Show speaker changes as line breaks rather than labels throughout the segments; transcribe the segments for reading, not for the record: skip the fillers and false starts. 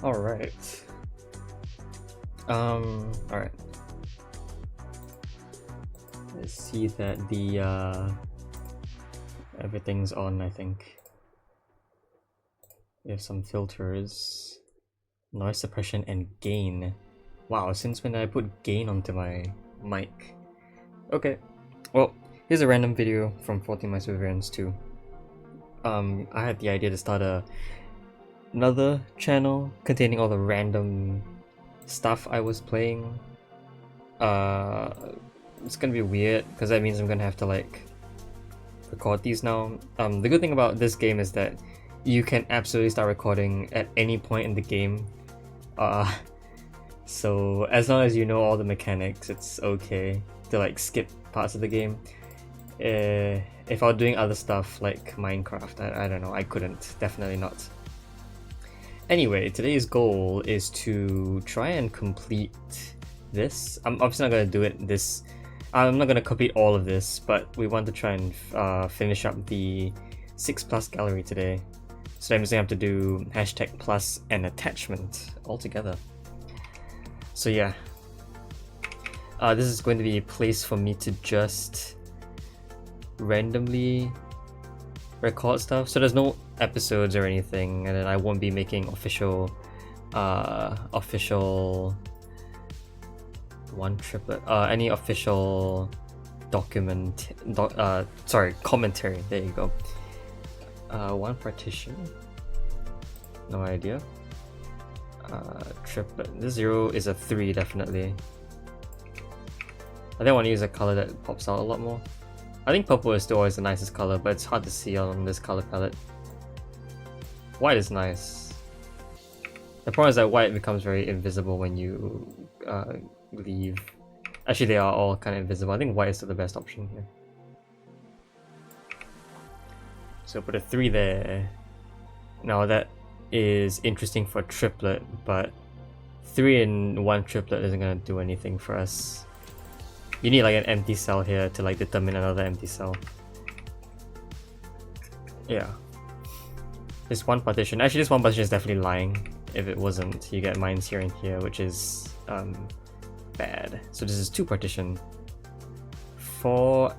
Alright. Alright. Let's see that the everything's on, I think. We have some filters. Noise suppression and gain. Wow, since when did I put gain onto my mic? Okay. Well, here's a random video from 14 minesweeper 2. I had the idea to start another channel containing all the random stuff I was playing. It's gonna be weird because that means I'm gonna have to like record these now. The good thing about this game is that you can absolutely start recording at any point in the game. So as long as you know all the mechanics, it's okay to like skip parts of the game. If I was doing other stuff like Minecraft, I don't know, I couldn't, definitely not. Anyway, today's goal is to try and complete this. I'm obviously not going to do it this... I'm not going to complete all of this, but we want to try and finish up the 6+ gallery today. So I'm just going to have to do hashtag plus and attachment altogether. So yeah. This is going to be a place for me to just randomly record stuff. So there's no episodes or anything, and then I won't be making official one triplet, any official commentary. There you go. One partition, no idea. Triplet, this 0 is a 3 definitely. I think I want to use a color that pops out a lot more. I think purple is still always the nicest color, but it's hard to see on this color palette. White is nice. The problem is that white becomes very invisible when you leave. Actually, they are all kind of invisible. I think white is still the best option here. So put a 3 there. Now that is interesting for a triplet, but 3 in one triplet isn't going to do anything for us. You need like an empty cell here to like determine another empty cell. Yeah. This one partition, actually this one partition is definitely lying. If it wasn't, you get mines here and here, which is bad. So this is 2 partition. 4,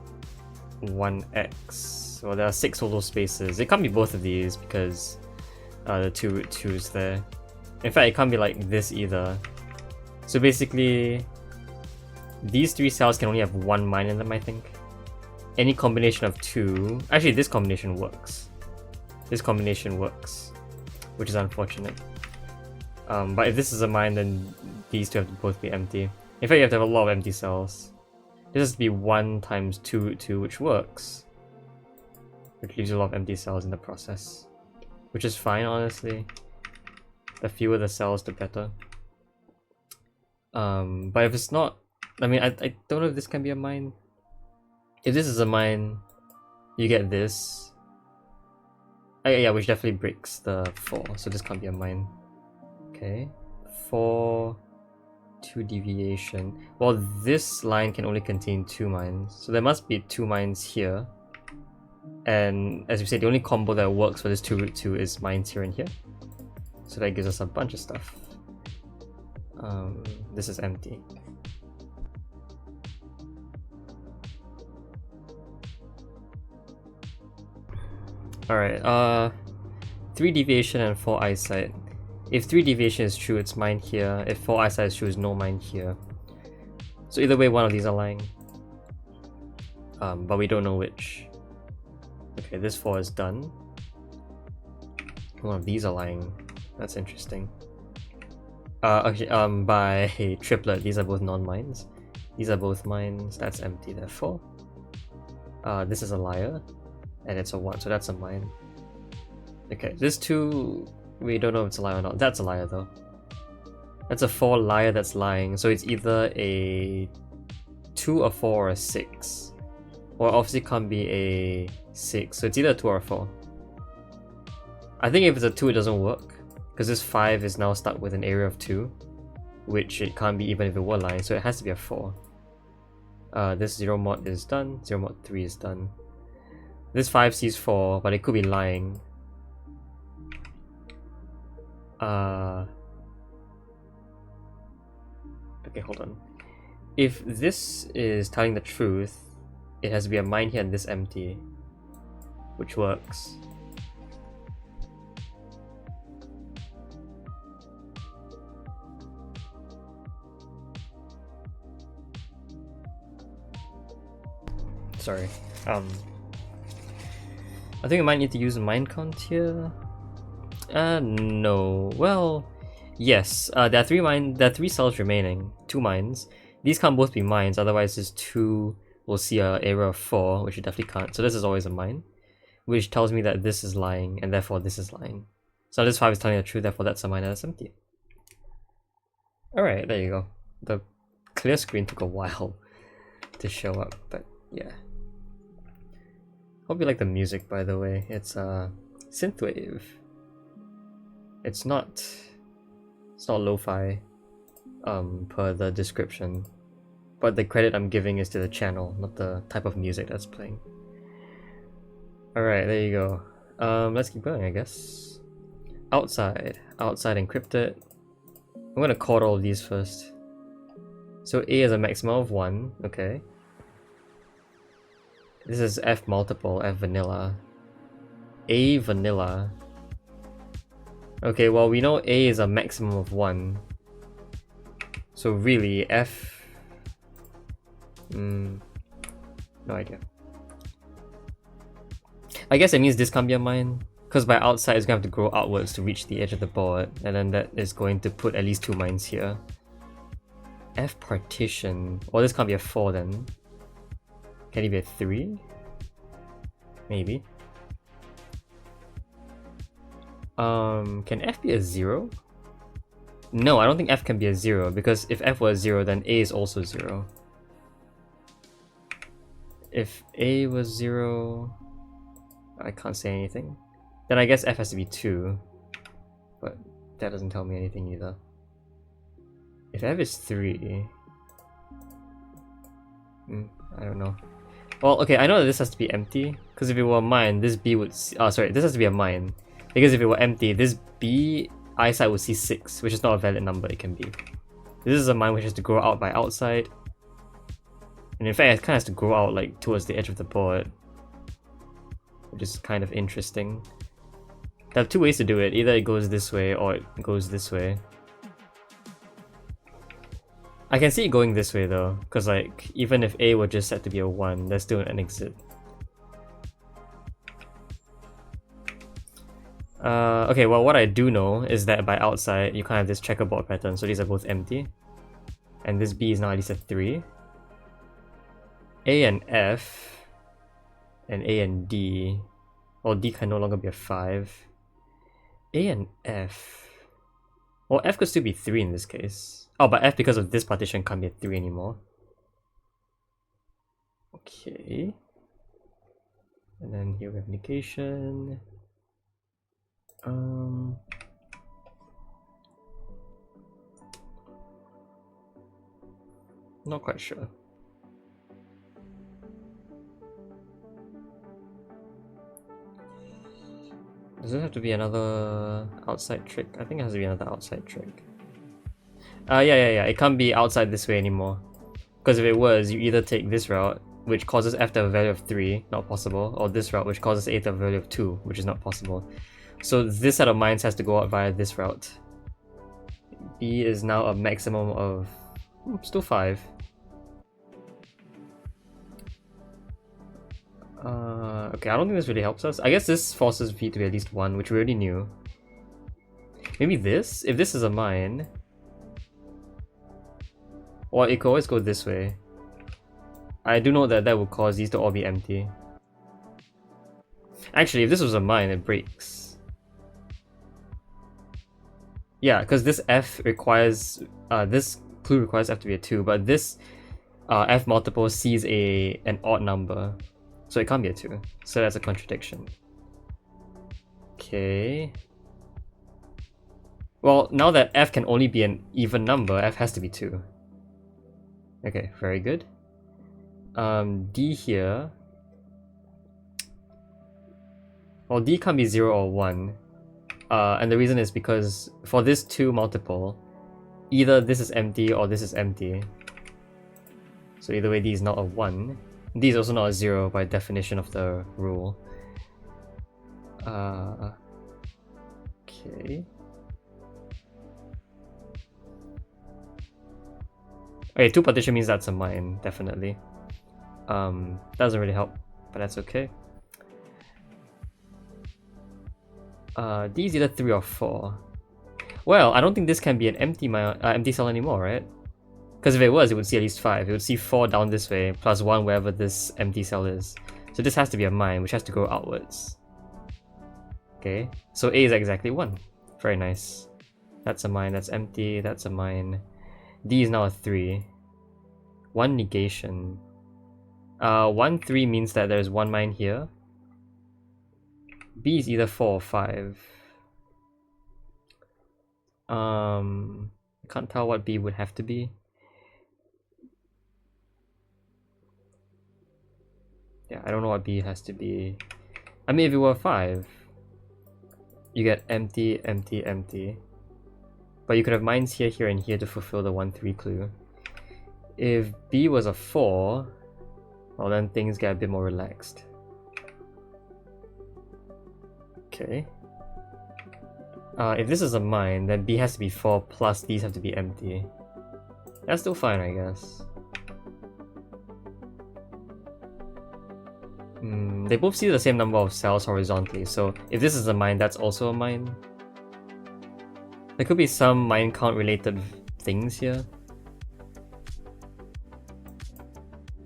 1x. Well, there are 6 total spaces. It can't be both of these because the 2 root 2 is there. In fact, it can't be like this either. So basically, these 3 cells can only have 1 mine in them, I think. Any combination of 2... Actually, this combination works. This combination works, which is unfortunate. But if this is a mine, then these 2 have to both be empty. In fact, you have to have a lot of empty cells. This has to be 1 times 2 root 2, which works. Which leaves a lot of empty cells in the process. Which is fine, honestly. The fewer the cells, the better. But if it's not... I mean, I don't know if this can be a mine. If this is a mine, you get this. Yeah, which definitely breaks the 4, so this can't be a mine. Okay. 4, 2 deviation. Well, this line can only contain 2 mines, so there must be 2 mines here. And as we said, the only combo that works for this 2 root 2 is mines here and here. So that gives us a bunch of stuff. This is empty. Alright, 3 deviation and 4 eyesight. If 3 deviation is true, it's mine here. If 4 eyesight is true, it's no mine here. So either way, one of these are lying. But we don't know which. Okay, this 4 is done. One of these are lying. That's interesting. Okay, by triplet, these are both non-mines. These are both mines. That's empty, therefore. This is a liar. And it's a 1, so that's a mine. Okay, this 2, we don't know if it's a liar or not. That's a liar though. That's a 4 liar that's lying, so it's either a 2, a 4, or a 6. Or obviously can't be a 6, so it's either a 2 or a 4. I think if it's a 2 it doesn't work, because this 5 is now stuck with an area of 2, which it can't be even if it were lying, so it has to be a 4. This 0 mod is done, 0 mod 3 is done. This 5 sees 4, but it could be lying. Okay, hold on. If this is telling the truth, it has to be a mine here and this empty, which works. Sorry. I think we might need to use mine count here. No. Well, yes. There are three cells remaining. 2 mines. These can't both be mines, otherwise this 2 will see a area of 4, which it definitely can't. So this is always a mine, which tells me that this is lying, and therefore this is lying. So this 5 is telling the truth, therefore that's a mine and that's empty. Alright, there you go. The clear screen took a while to show up, but yeah. Hope you like the music, by the way. It's synthwave. It's not lo-fi, per the description, but the credit I'm giving is to the channel, not the type of music that's playing. Alright, there you go. Let's keep going, I guess. Outside encrypted. I'm gonna code all of these first. So A is a maximum of 1, okay. This is F multiple, F vanilla. A vanilla. Okay, well we know A is a maximum of 1. So really, F... no idea. I guess it means this can't be a mine, because by outside it's going to have to grow outwards to reach the edge of the board, and then that is going to put at least 2 mines here. F partition... Well, this can't be a 4 then. Can it be a 3? Maybe. Can F be a 0? No, I don't think F can be a 0, because if F was 0, then A is also 0. If A was 0... I can't say anything. Then I guess F has to be 2. But that doesn't tell me anything either. If F is 3... I don't know. Well, okay, I know that this has to be empty, because if it were a mine, this B would... sorry, this has to be a mine. Because if it were empty, this B eyesight would see 6, which is not a valid number it can be. This is a mine which has to grow out by outside. And in fact, it kind of has to grow out like towards the edge of the board, which is kind of interesting. There are 2 ways to do it. Either it goes this way or it goes this way. I can see it going this way though, because like, even if A were just set to be a 1, there's still an exit. Okay, well what I do know is that by outside, you kind of have this checkerboard pattern, so these are both empty. And this B is now at least a 3. A and F, and A and D, well D can no longer be a 5. A and F, well F could still be 3 in this case. Oh, but F because of this partition can't be a 3 anymore. Okay. And then here we have negation. Not quite sure. Does it have to be another outside trick? I think it has to be another outside trick. Yeah. It can't be outside this way anymore. Because if it was, you either take this route, which causes F to have a value of 3, not possible, or this route, which causes A to have a value of 2, which is not possible. So this set of mines has to go out via this route. B is now a maximum of... still 5. Okay, I don't think this really helps us. I guess this forces V to be at least 1, which we already knew. Maybe this? If this is a mine... Or it could always go this way. I do know that that would cause these to all be empty. Actually, if this was a mine, it breaks. Yeah, because this F requires... this clue requires F to be a 2, but this F multiple sees an odd number. So it can't be a 2. So that's a contradiction. Okay. Well, now that F can only be an even number, F has to be 2. Okay, very good. D here. Well, D can't be 0 or 1. And the reason is because for this 2 multiple, either this is empty or this is empty. So either way, D is not a 1. D is also not a 0 by definition of the rule. Okay. Okay, 2 partition means that's a mine, definitely. Doesn't really help, but that's okay. D is either 3 or 4. Well, I don't think this can be an empty cell anymore, right? Because if it was, it would see at least 5. It would see 4 down this way, plus 1 wherever this empty cell is. So this has to be a mine, which has to go outwards. Okay, so A is exactly 1. Very nice. That's a mine, that's empty, that's a mine. D is now a 3. 1 negation. 1, 3 means that there's 1 mine here. B is either 4 or 5. I can't tell what B would have to be. Yeah, I don't know what B has to be. I mean, if it were 5, you get empty, empty, empty. But you could have mines here, here, and here to fulfill the 1, 3 clue. If B was a 4, well then things get a bit more relaxed. Okay. If this is a mine, then B has to be 4 plus these have to be empty. That's still fine, I guess. They both see the same number of cells horizontally, so if this is a mine, that's also a mine. There could be some mine count related things here.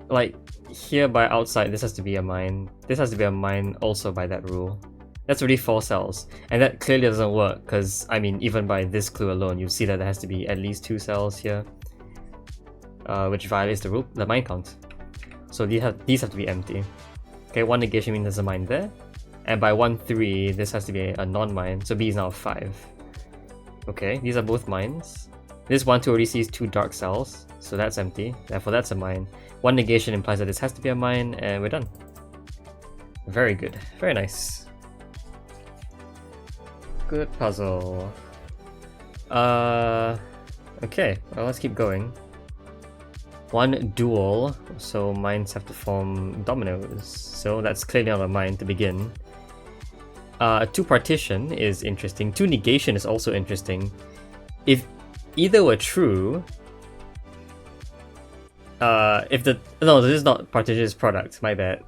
Like, here by outside, this has to be a mine. This has to be a mine also by that rule. That's already 4 cells, and that clearly doesn't work, because, I mean, even by this clue alone, you see that there has to be at least 2 cells here, which violates the rule, the mine count. So these have to be empty. Okay, 1 negation means there's a mine there, and by 1, 3, this has to be a non-mine, so B is now 5. Okay, these are both mines. This 1, 2 already sees 2 dark cells, so that's empty, therefore that's a mine. 1 negation implies that this has to be a mine, and we're done. Very good, very nice. Good puzzle. Okay, well, let's keep going. 1 dual, so mines have to form dominoes, so that's clearly not a mine to begin. 2 partition is interesting. 2 negation is also interesting. If either were true, no, this is not partition, is product, my bad.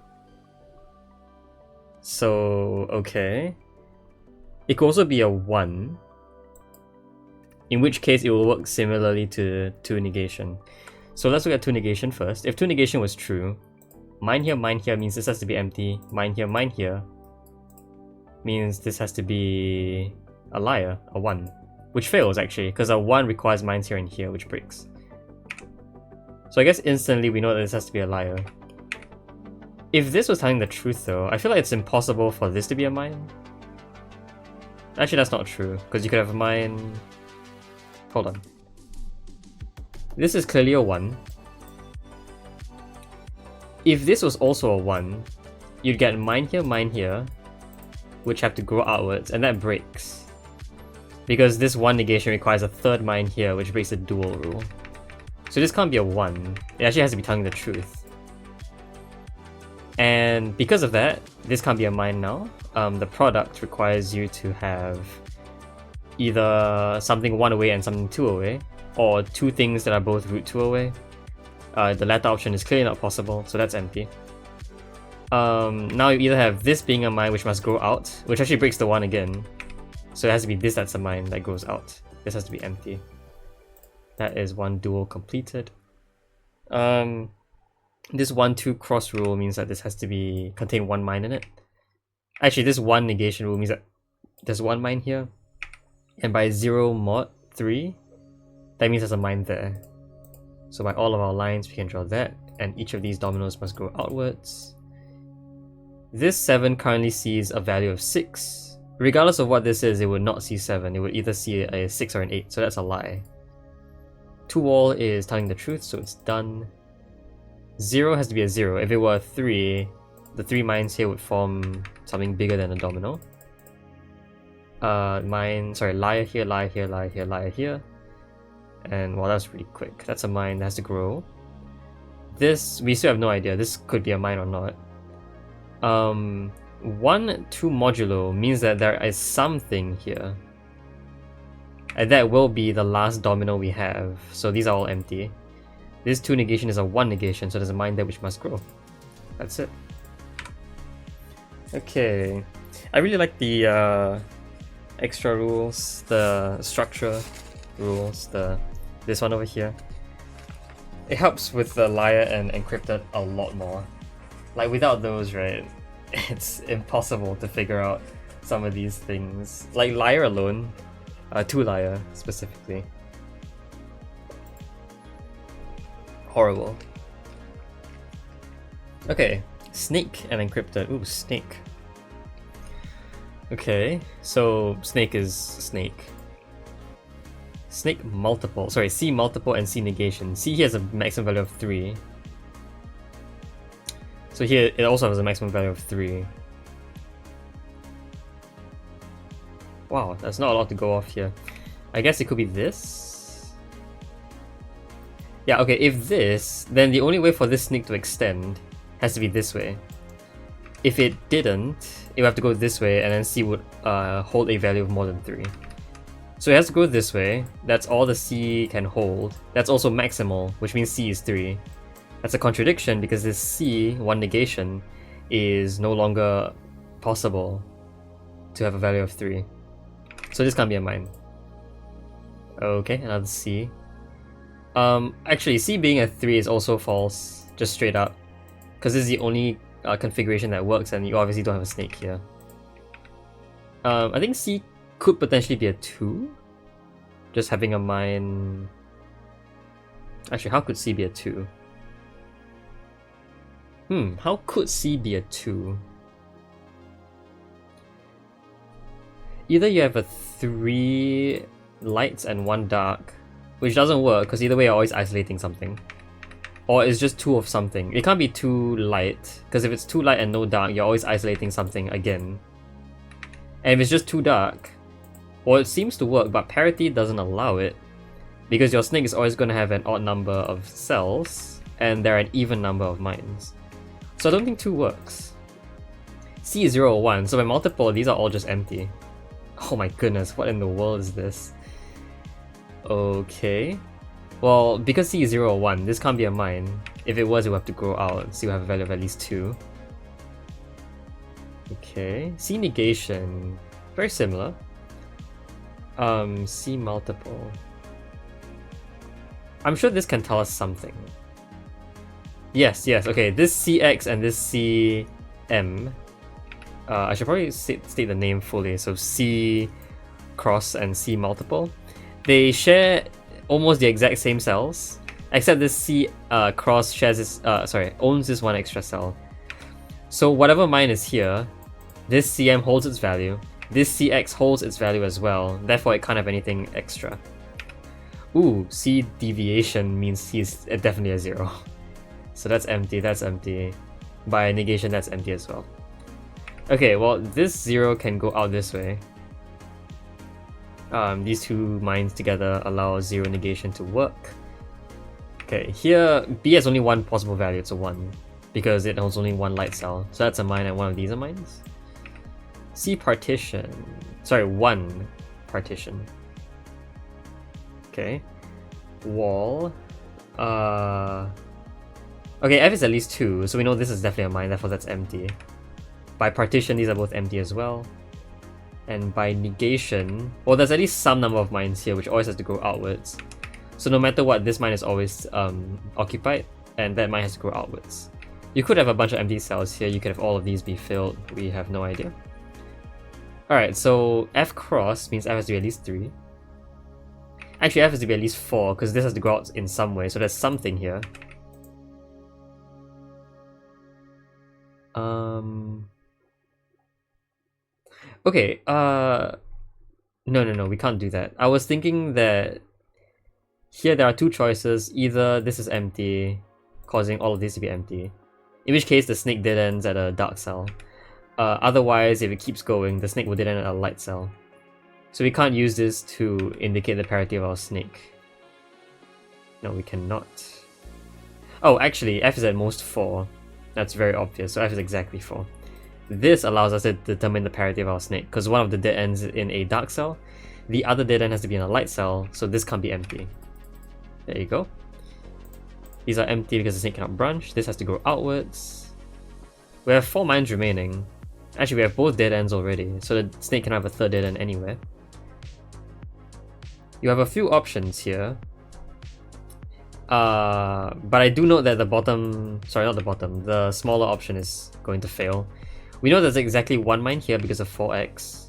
So, okay. It could also be a 1, in which case it will work similarly to 2 negation. So let's look at 2 negation first. If 2 negation was true, mine here means this has to be empty, mine here means this has to be a liar, a 1, which fails actually, because a 1 requires mines here and here, which breaks. So I guess instantly we know that this has to be a liar. If this was telling the truth though, I feel like it's impossible for this to be a mine. Actually, that's not true, because you could have a mine... Hold on. This is clearly a 1. If this was also a 1, you'd get mine here, which have to go outwards, and that breaks. Because this 1 negation requires a 3rd mine here, which breaks the dual rule. So this can't be a 1. It actually has to be telling the truth. And because of that, this can't be a mine now. The product requires you to have either something 1 away and something 2 away, or 2 things that are both root 2 away. The latter option is clearly not possible, so that's empty. Now you either have this being a mine which must go out, which actually breaks the 1 again. So it has to be this that's a mine that goes out. This has to be empty. That is 1 dual completed. This 1-2 cross rule means that this has to contain 1 mine in it. Actually, this 1 negation rule means that there's 1 mine here. And by 0 mod 3, that means there's a mine there. So by all of our lines, we can draw that, and each of these dominoes must go outwards. This 7 currently sees a value of 6. Regardless of what this is, it would not see 7. It would either see a 6 or an 8, so that's a lie. 2 wall is telling the truth, so it's done. 0 has to be a 0. If it were a 3, the 3 mines here would form something bigger than a domino. Liar here, liar here, liar here, liar here. And well, that's really quick. That's a mine that has to grow. This, we still have no idea. This could be a mine or not. 1, 2 modulo means that there is something here. And that will be the last domino we have. So these are all empty. This 2 negation is a 1 negation, so there's a mine there which must grow. That's it. Okay. I really like the extra rules, the structure rules, this one over here. It helps with the liar and encrypted a lot more. Like without those, right, it's impossible to figure out some of these things. Like liar alone, 2 liar specifically. Horrible. Okay, snake and encrypted. Ooh, snake. Okay, so snake is snake. Snake multiple, sorry, C multiple and C negation. C here has a maximum value of 3. So here it also has a maximum value of 3. Wow, that's not a lot to go off here. I guess it could be this? Yeah, okay, if this, then the only way for this snake to extend has to be this way. If it didn't, it would have to go this way, and then C would hold a value of more than 3. So it has to go this way. That's all the C can hold. That's also maximal, which means C is 3. That's a contradiction because this C, 1 negation, is no longer possible to have a value of 3. So this can't be a mine. Okay, another C. Actually, C being a 3 is also false, just straight up. Because this is the only configuration that works, and you obviously don't have a snake here. I think C could potentially be a 2. Just having a mine... Actually, how could C be a 2? How could C be a 2? Either you have a 3 lights and 1 dark, which doesn't work because either way you're always isolating something. Or it's just 2 of something. It can't be 2 light, because if it's 2 light and no dark, you're always isolating something again. And if it's just 2 dark, well, it seems to work, but parity doesn't allow it, because your snake is always going to have an odd number of cells, and there are an even number of mines. So I don't think 2 works. C is 0 or 1, so by multiple, these are all just empty. Oh my goodness, what in the world is this? Okay. Well, because C is 0 or 1, this can't be a mine. If it was, it would have to grow out, so you have a value of at least 2. Okay. C negation. Very similar. C multiple. I'm sure this can tell us something. Yes, okay, this CX and this CM. I should probably state the name fully. So C cross and C multiple. They share almost the exact same cells, except this C cross shares this, owns this 1 extra cell. So whatever mine is here, this CM holds its value, this CX holds its value as well, therefore it can't have anything extra. Ooh, C deviation means C is definitely a 0. So that's empty, that's empty. By negation, that's empty as well. Okay, well, this 0 can go out this way. These 2 mines together allow 0 negation to work. Okay, here B has only 1 possible value, it's a 1, because it holds only 1 light cell. So that's a mine and 1 of these are mines. C partition. Sorry, 1 partition. Okay. Wall. Okay, F is at least 2, so we know this is definitely a mine, therefore that's empty. By partition, these are both empty as well. And by negation, well, there's at least some number of mines here, which always has to go outwards. So no matter what, this mine is always occupied, and that mine has to go outwards. You could have a bunch of empty cells here, you could have all of these be filled, we have no idea. Alright, so F cross means F has to be at least 3. Actually, F has to be at least 4, because this has to go out in some way, so there's something here. Okay, no, we can't do that. I was thinking that here there are 2 choices. Either this is empty, causing all of these to be empty, in which case the snake dead ends at a dark cell. Otherwise, if it keeps going, the snake will dead end at a light cell. So we can't use this to indicate the parity of our snake. No, we cannot. Oh, actually, F is at most 4. That's very obvious, so F is exactly 4. This allows us to determine the parity of our snake, because one of the dead ends is in a dark cell, the other dead end has to be in a light cell, so this can't be empty. There you go. These are empty because the snake cannot branch. This has to go outwards. We have 4 mines remaining. Actually, we have both dead ends already, so the snake can have a third dead end anywhere. You have a few options here. But I do note that the bottom, sorry, not the bottom, the smaller option is going to fail. We know there's exactly 1 mine here because of 4x.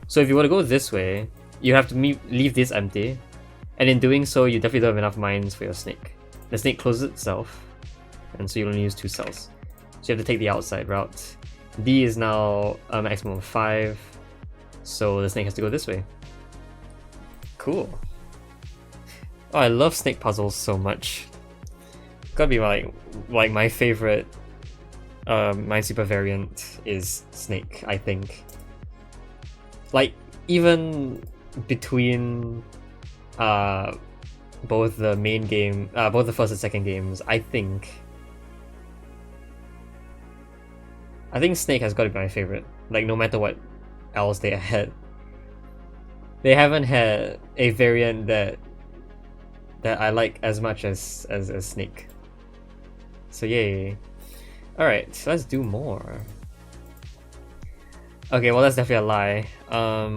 So if you were to go this way, you have to leave this empty, and in doing so, you definitely don't have enough mines for your snake. The snake closes itself, and so you only use 2 cells. So you have to take the outside route. D is now a maximum of 5, so the snake has to go this way. Cool. Oh, I love snake puzzles so much. Gotta be like my favorite minesweeper variant is snake, I think. Like, even between both the main game, both the first and second games, I think snake has got to be my favorite. Like, no matter what else they had, they haven't had a variant that I like as much as snake. So yay. Alright, so let's do more. Okay, well that's definitely a lie.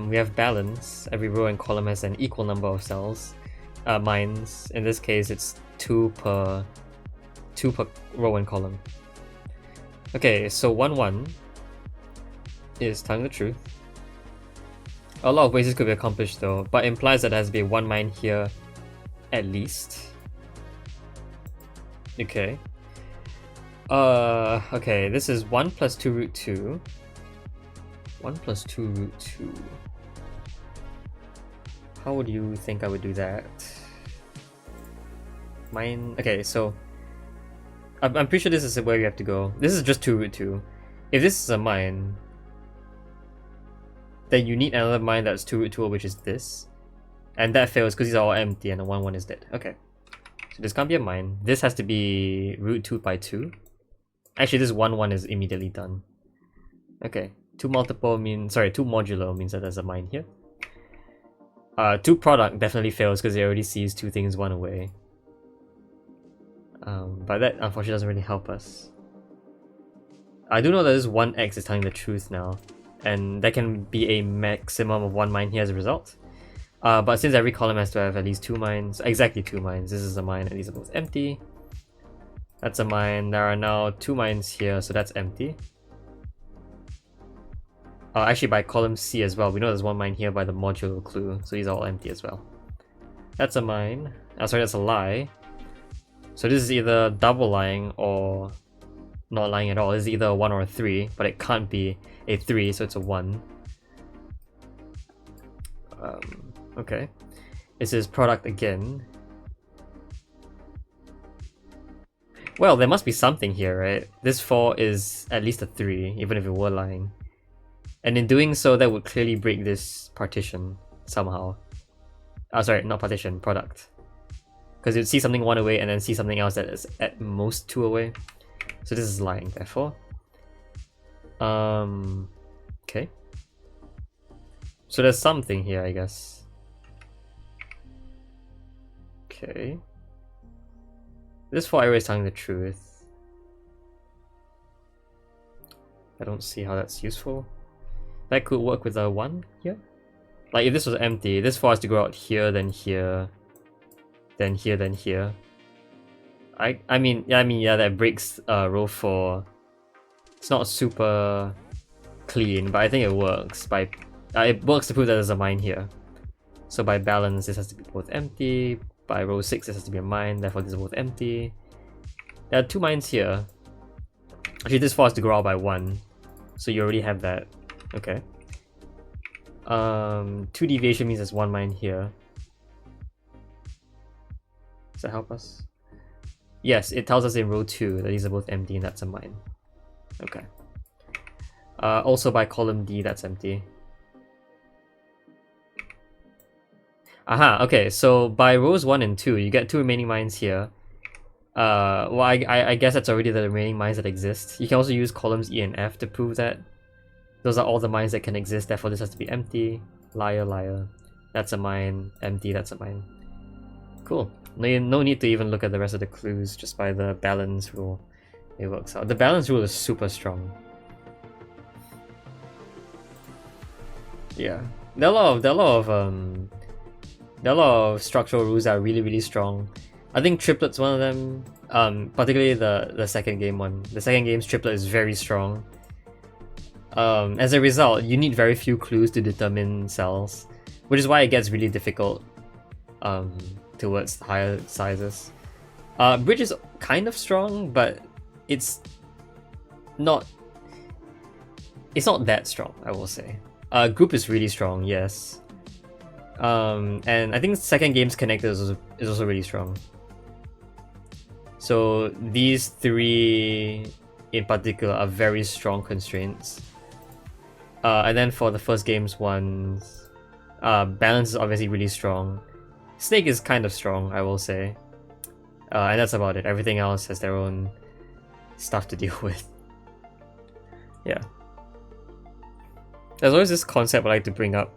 We have balance. Every row and column has an equal number of cells. Mines. In this case, it's 2 per row and column. Okay, so 1-1 is telling the truth. A lot of ways this could be accomplished though, but implies that there has to be 1 mine here at least. Okay. Okay, this is 1 plus 2 root 2. 1 plus 2 root 2. How would you think I would do that? Mine. Okay, so I'm pretty sure this is where we have to go. This is just 2 root 2. If this is a mine, then you need another mine that's 2 root 2, which is this. And that fails because these are all empty and the 1-1 is dead. Okay. So this can't be a mine. This has to be root 2 by 2. Actually, this 1-1 is immediately done. Okay. 2 multiple means, sorry, 2 modulo means that there's a mine here. 2 product definitely fails because it already sees 2 things 1 away. But that unfortunately doesn't really help us. I do know that this 1x is telling the truth now, and there can be a maximum of 1 mine here as a result. But since every column has to have at least 2 mines, exactly 2 mines, this is a mine and these are both empty. That's a mine. There are now 2 mines here, so that's empty. Actually by column C as well, we know there's 1 mine here by the modulo clue, so these are all empty as well. That's a mine. Oh, sorry, that's a lie. So this is either double lying or not lying at all. This is either a 1 or a 3, but it can't be a 3, so it's a 1. Okay. This is product again. Well, there must be something here, right? This 4 is at least a 3, even if it were lying. And in doing so, that would clearly break this partition somehow. Sorry, not partition, product. Because you'd see something 1 away and then see something else that is at most 2 away. So this is lying, therefore. Okay. So there's something here, I guess. Okay. This 4 arrow is telling the truth. I don't see how that's useful. That could work with a 1 here. Like if this was empty, this 4 has to go out here, then here, then here, then here. I mean, yeah, that breaks row 4. It's not super clean, but I think it works. It works to prove that there's a mine here. So by balance, this has to be both empty. By row 6, this has to be a mine, therefore these are both empty. There are 2 mines here. Actually, this 4 has to go out by 1. So you already have that. Okay. 2 deviation means there's 1 mine here. Does that help us? Yes, it tells us in row 2 that these are both empty and that's a mine. Okay. Also by column D, that's empty. Aha, okay, so by rows 1 and 2, you get 2 remaining mines here. Well, I guess that's already the remaining mines that exist. You can also use columns E and F to prove that. Those are all the mines that can exist, therefore this has to be empty. Liar, liar. That's a mine. Empty, that's a mine. Cool. No need to even look at the rest of the clues, just by the balance rule. It works out. The balance rule is super strong. Yeah. There are a lot of structural rules that are really strong. I think triplet's one of them. Particularly the second game one. The second game's triplet is very strong. As a result, you need very few clues to determine cells, which is why it gets really difficult towards higher sizes. Bridge is kind of strong, but it's not that strong, I will say. Group is really strong, yes. And I think second game's connector is also really strong. So these three in particular are very strong constraints. And then for the first game's ones, balance is obviously really strong. Snake is kind of strong, I will say. And that's about it. Everything else has their own stuff to deal with. Yeah. There's always this concept I like to bring up.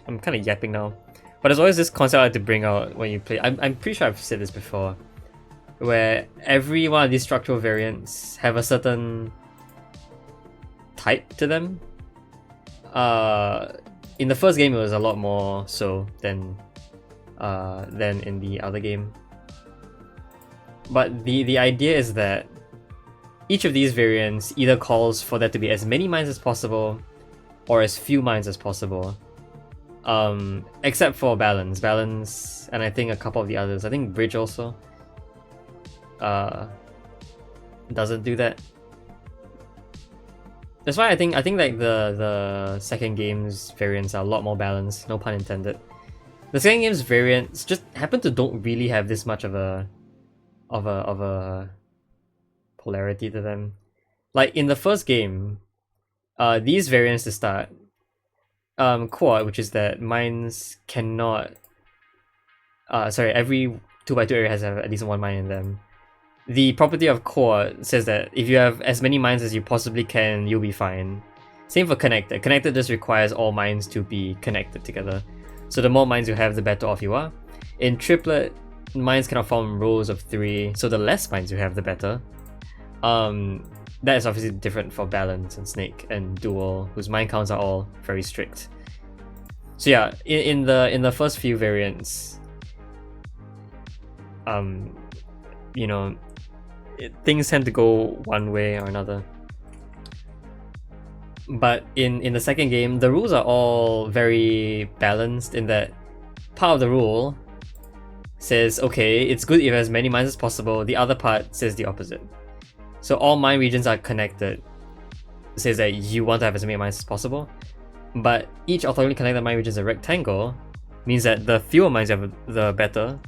I'm kind of yapping now. But there's always this concept I like to bring out when you play. I'm pretty sure I've said this before. Where every one of these structural variants have a certain type to them. In the first game it was a lot more so than in the other game. But the idea is that each of these variants either calls for there to be as many mines as possible or as few mines as possible. Except for balance, and I think a couple of the others. I think bridge also doesn't do that. That's why I think like the second game's variants are a lot more balanced, no pun intended. The second game's variants just happen to don't really have this much of a polarity to them. Like in the first game, these variants to start, quad, which is that mines cannot every 2x2 area has at least one mine in them. The property of core says that if you have as many mines as you possibly can, you'll be fine. Same for connector. Connector just requires all mines to be connected together. So the more mines you have, the better off you are. In triplet, mines cannot form rows of 3, so the less mines you have, the better. That is obviously different for balance and snake and dual, whose mine counts are all very strict. So yeah, in the first few variants, you know, things tend to go one way or another. But in the second game, the rules are all very balanced in that part of the rule says, okay, it's good if you have as many mines as possible. The other part says the opposite. So all mine regions are connected. It says that you want to have as many mines as possible. But each orthogonally connected mine region is a rectangle, means that the fewer mines you have, the better.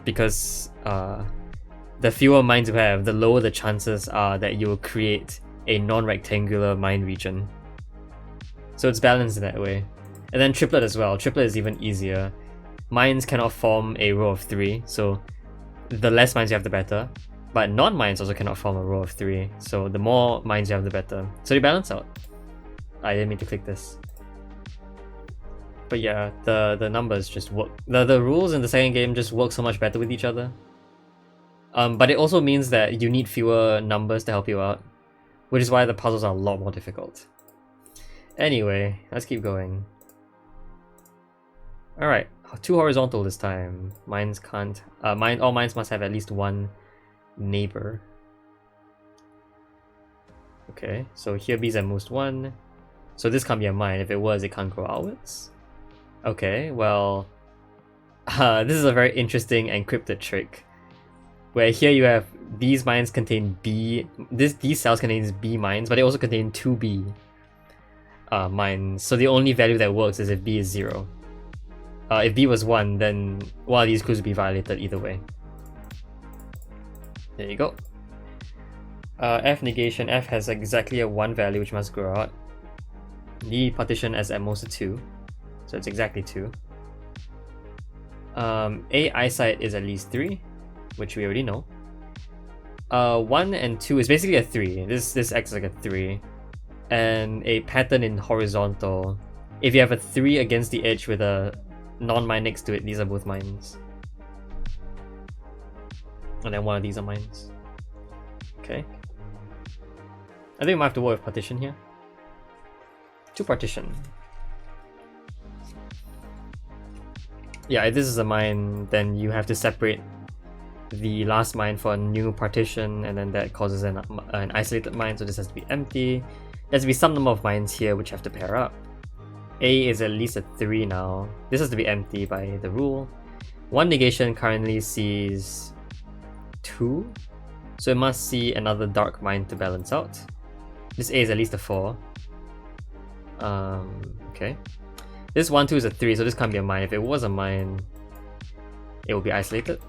Because the fewer mines you have, the lower the chances are that you will create a non-rectangular mine region. So it's balanced in that way. And then triplet as well. Triplet is even easier. Mines cannot form a row of 3, so the less mines you have, the better. But non-mines also cannot form a row of 3, so the more mines you have, the better. So they balance out. I didn't mean to click this. But yeah, the numbers just work. The rules in the second game just work so much better with each other. But it also means that you need fewer numbers to help you out, which is why the puzzles are a lot more difficult. Anyway, let's keep going. Alright, 2 horizontal this time. Mines can't... all mines must have at least one neighbor. Okay, so here B's at most 1. So this can't be a mine. If it was, it can't grow outwards. Okay, well... this is a very interesting encrypted trick. Where here you have these mines contain B... These cells contain B mines, but they also contain 2B mines. So the only value that works is if B is 0. If B was 1, then one of these clues would be violated either way. There you go. F negation. F has exactly a 1 value which must grow out. The partition as at most a 2. So it's exactly 2. A eyesight is at least 3, which we already know. 1 and 2 is basically a 3. This acts like a 3. And a pattern in horizontal. If you have a 3 against the edge with a non-mine next to it, these are both mines. And then one of these are mines. Okay. I think we might have to work with partition here. 2 partition. Yeah, if this is a mine, then you have to separate the last mine for a new partition, and then that causes an isolated mine, so this has to be empty. There has to be some number of mines here which have to pair up. A is at least a 3 now. This has to be empty by the rule. 1 negation currently sees 2, so it must see another dark mine to balance out. This A is at least a 4. Okay. This 1, 2 is a 3, so this can't be a mine. If it was a mine, it will be isolated.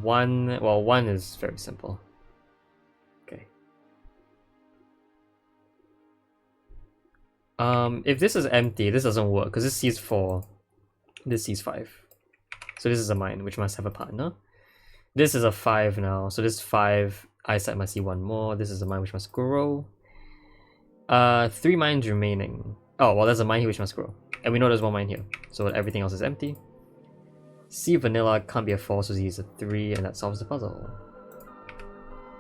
1, well, 1 is very simple. Okay. If this is empty, this doesn't work, because this sees 4, this sees 5. So this is a mine, which must have a partner. This is a 5 now, so this 5, eyesight must see 1 more. This is a mine which must grow. 3 mines remaining. Oh, well, there's a mine here which must grow. And we know there's 1 mine here, so everything else is empty. C vanilla can't be a 4, so Z is a 3, and that solves the puzzle.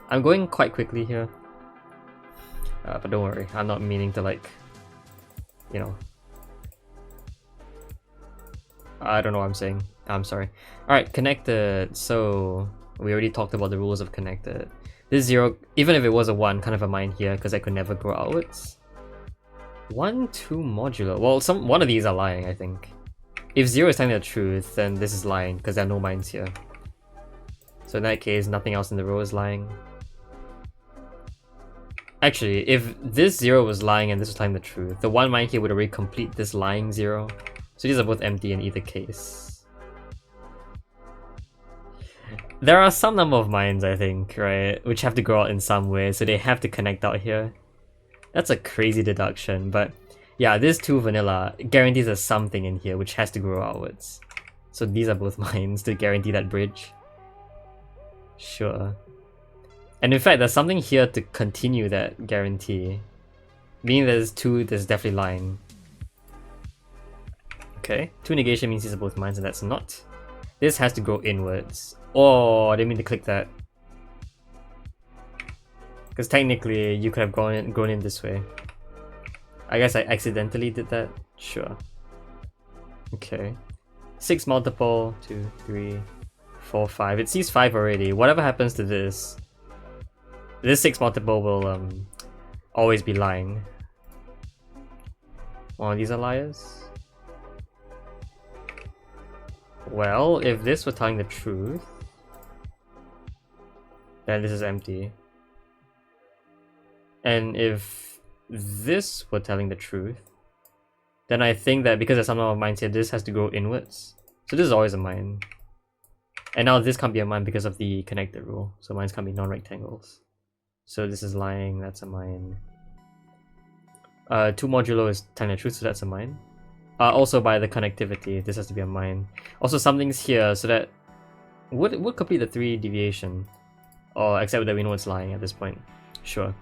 I'm going quite quickly here. But don't worry, I'm not meaning to, like, you know. I don't know what I'm saying. I'm sorry. Alright, connected. So, we already talked about the rules of connected. This 0, even if it was a 1, kind of a mine here, because I could never grow outwards. 1, 2 modular. Well, one of these are lying, I think. If 0 is telling the truth, then this is lying, because there are no mines here. So in that case, nothing else in the row is lying. Actually, if this 0 was lying and this was telling the truth, the 1 mine here would already complete this lying 0. So these are both empty in either case. There are some number of mines, I think, right, which have to grow out in some way, so they have to connect out here. That's a crazy deduction, but yeah, this 2 vanilla guarantees there's something in here which has to grow outwards. So these are both mines to guarantee that bridge. Sure. And in fact, there's something here to continue that guarantee. Meaning there's 2, there's definitely lying. Okay, 2 negation means these are both mines, and that's not. This has to grow inwards. Oh, I didn't mean to click that. Because technically, you could have grown in this way. I guess I accidentally did that? Sure. Okay. 6 multiple, 2, 3, 4, 5. It sees 5 already. Whatever happens to this 6 multiple will always be lying. Oh, these are liars? Well, if this were telling the truth, then this is empty. And if this were telling the truth, then I think that because there's some number of mines here, this has to go inwards. So this is always a mine. And now this can't be a mine because of the connected rule. So mines can't be non-rectangles. So this is lying, that's a mine. 2 modulo is telling the truth, so that's a mine. Also by the connectivity, this has to be a mine. Also something's here, so that would complete the 3 deviation. Or except that we know it's lying at this point. Sure.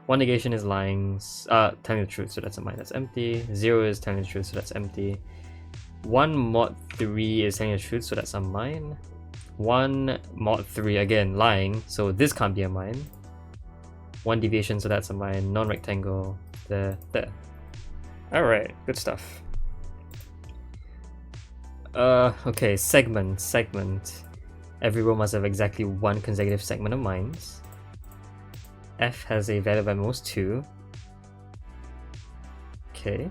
1 negation is lying, telling the truth, so that's a mine, that's empty. 0 is telling the truth, so that's empty. 1 mod 3 is telling the truth, so that's a mine. 1 mod 3, again, lying, so this can't be a mine. 1 deviation, so that's a mine. Non-rectangle, there. Alright, good stuff. Okay, segment. Every row must have exactly 1 consecutive segment of mines. F has a value of at most 2. Okay.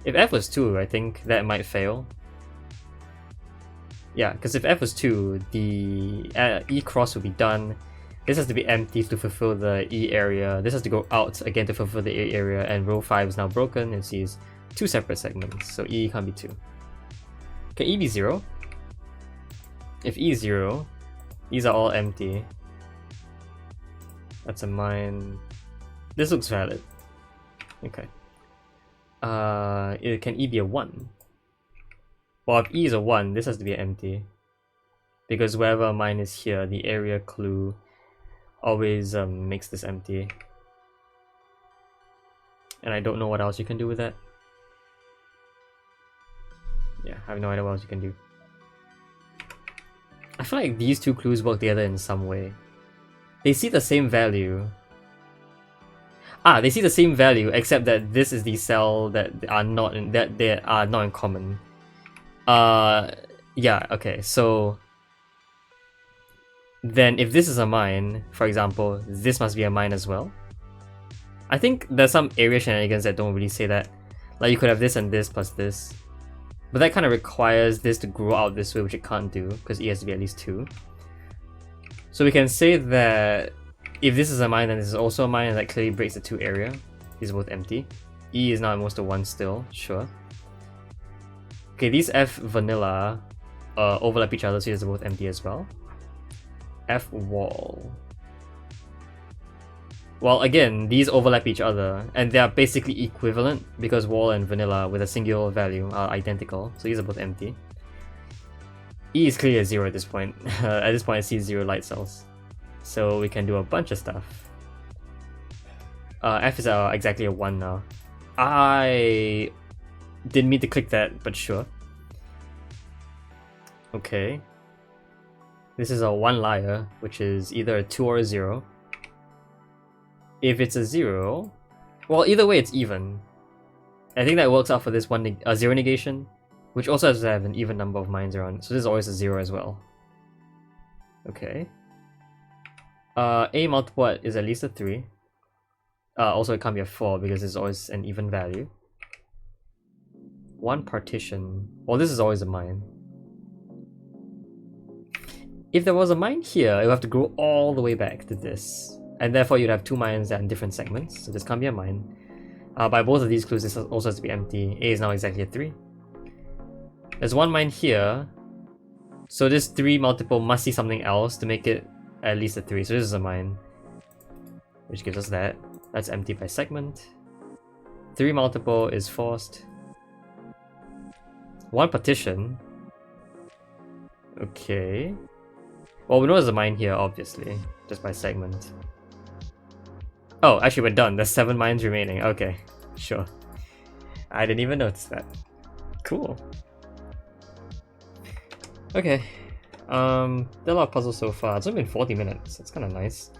If F was 2, I think that might fail. Yeah, because if F was 2, the E cross would be done. This has to be empty to fulfill the E area. This has to go out again to fulfill the A area, and row 5 is now broken and sees 2 separate segments, so E can't be 2. Can E be 0? If E is 0, these are all empty. That's a mine. This looks valid. Okay. Can E be a 1? Well, if E is a 1, this has to be empty. Because wherever a mine is here, the area clue always makes this empty. And I don't know what else you can do with that. Yeah, I have no idea what else you can do. I feel like these two clues work together in some way. They see the same value. Ah, they see the same value, except that this is the cell that are not in common. Yeah, okay, so then if this is a mine, for example, this must be a mine as well. I think there's some area shenanigans that don't really say that. Like you could have this and this plus this. But that kind of requires this to grow out this way, which it can't do, because E has to be at least 2. So we can say that if this is a mine, then this is also a mine, and that clearly breaks the 2 area. These are both empty. E is now almost a 1 still, sure. Okay, these F vanilla overlap each other, so these are both empty as well. F wall. Well, again, these overlap each other, and they are basically equivalent because wall and vanilla with a singular value are identical, so these are both empty. E is clearly a 0 at this point. At this point I see 0 light cells. So we can do a bunch of stuff. F is exactly a 1 now. I didn't mean to click that, but sure. Okay. This is a 1 liar, which is either a 2 or a 0. If it's a 0, well, either way it's even. I think that works out for this 0 negation, which also has to have an even number of mines around, so this is always a 0 as well. Okay. A multiple is at least a 3. Also it can't be a 4 because it's always an even value. 1 partition. Well, this is always a mine. If there was a mine here, it would have to go all the way back to this. And therefore you'd have 2 mines that are in different segments, so this can't be a mine. By both of these clues, this also has to be empty. A is now exactly a 3. There's 1 mine here, so this 3 multiple must see something else to make it at least a 3, so this is a mine. Which gives us that. That's empty by segment. 3 multiple is forced. 1 partition. Okay. Well, we know there's a mine here, obviously, just by segment. Oh, actually we're done. There's 7 mines remaining. Okay, sure. I didn't even notice that. Cool. Okay. There are a lot of puzzles so far. It's only been 40 minutes. That's kind of nice.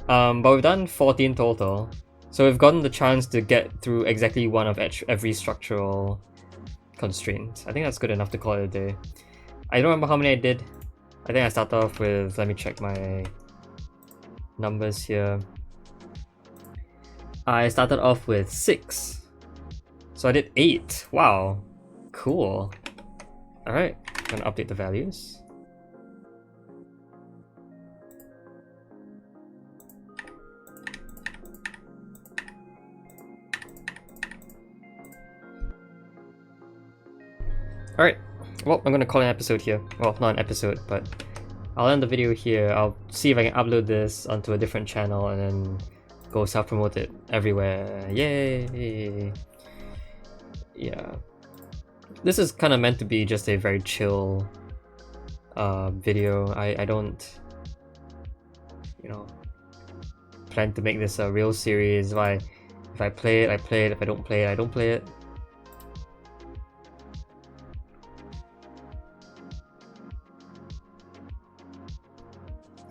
But we've done 14 total. So we've gotten the chance to get through exactly one of every structural constraint. I think that's good enough to call it a day. I don't remember how many I did. I think I started off with, let me check my numbers here. I started off with 6. So I did 8. Wow. Cool. Alright, I'm gonna update the values. Alright, well, I'm gonna call an episode here. Well, not an episode, but I'll end the video here. I'll see if I can upload this onto a different channel and then go self-promote it everywhere. Yay! Yeah. This is kind of meant to be just a very chill video. I don't, you know, plan to make this a real series. If I play it, I play it. If I don't play it, I don't play it.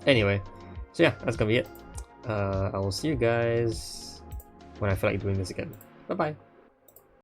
Anyway, so yeah, that's gonna be it. I will see you guys when I feel like doing this again. Bye bye.